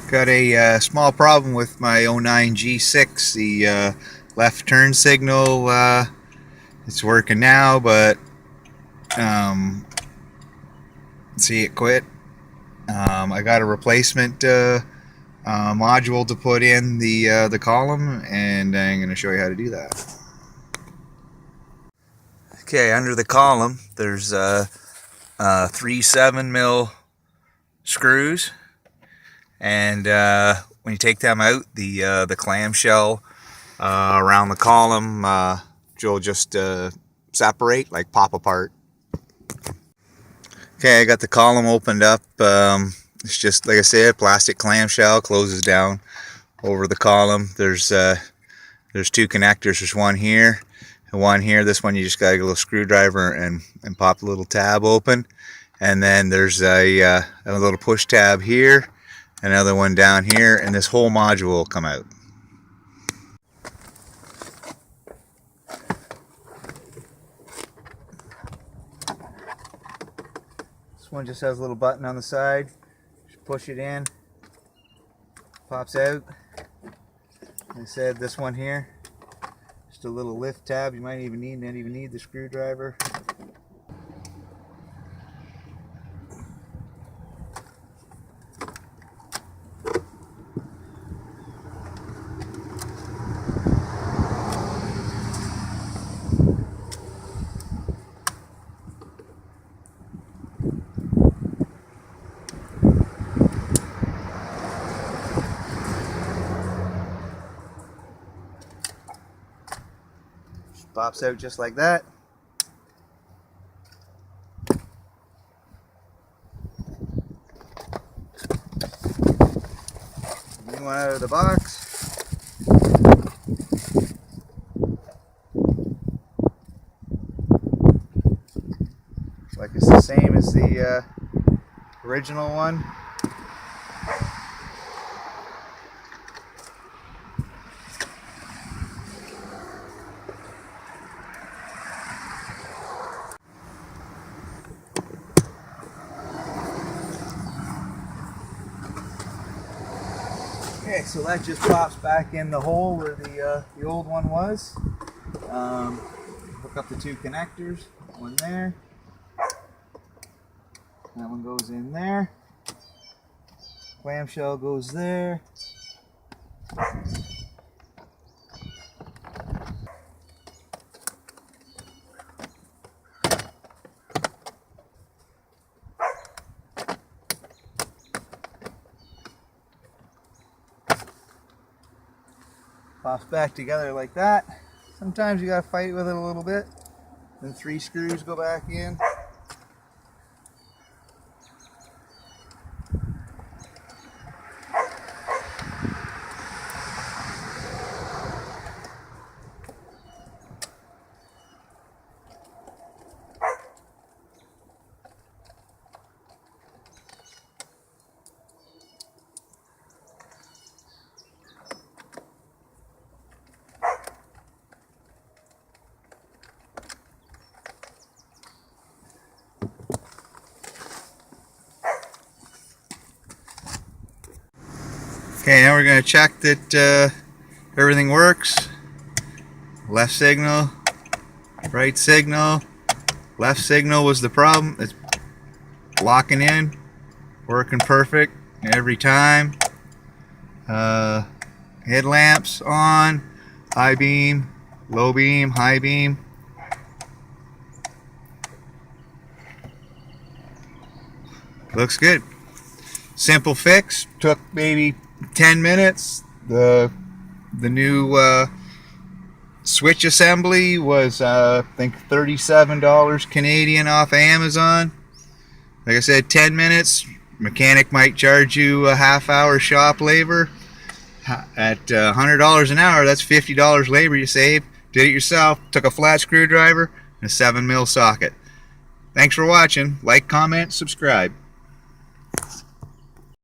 Got a small problem with my '09 G6. The left turn signal, it's working now, but see, it quit. I got a replacement module to put in the column, and I'm going to show you how to do that. Okay, under the column there's 3 7mm screws, and when you take them out, the clamshell around the column will just separate, like pop apart. Okay, I got the column opened up. It's just, like I said, plastic clamshell, closes down over the column. There's 2 connectors. There's one here and one here. This one you just got a little screwdriver and pop the little tab open. And then there's a little push tab here, another one down here, and this whole module will come out. This one just has a little button on the side. Just push it in, pops out. Like I said, this one here, just a little lift tab. You might even need the screwdriver. Pops out just like that. New one out of the box. Like it's the same as the original one. Okay, so that just pops back in the hole where the old one was. Hook up the 2 connectors, one there. That one goes in there. Clamshell goes there. Pops back together like that. Sometimes you gotta fight with it a little bit. Then 3 screws go back in. Okay, now we're going to check that everything works. Left signal, right signal. Left signal was the problem. It's locking in, working perfect every time. Headlamps on, high beam, low beam, high beam. Looks good. Simple fix. Took maybe 10 minutes. The new switch assembly was I think $37 Canadian off of Amazon. Like I said, 10 minutes. Mechanic might charge you a half-hour shop labor. At $100 an hour, that's $50 labor you save. Did it yourself. Took a flat screwdriver and a 7mm socket. Thanks for watching. Like, comment, subscribe.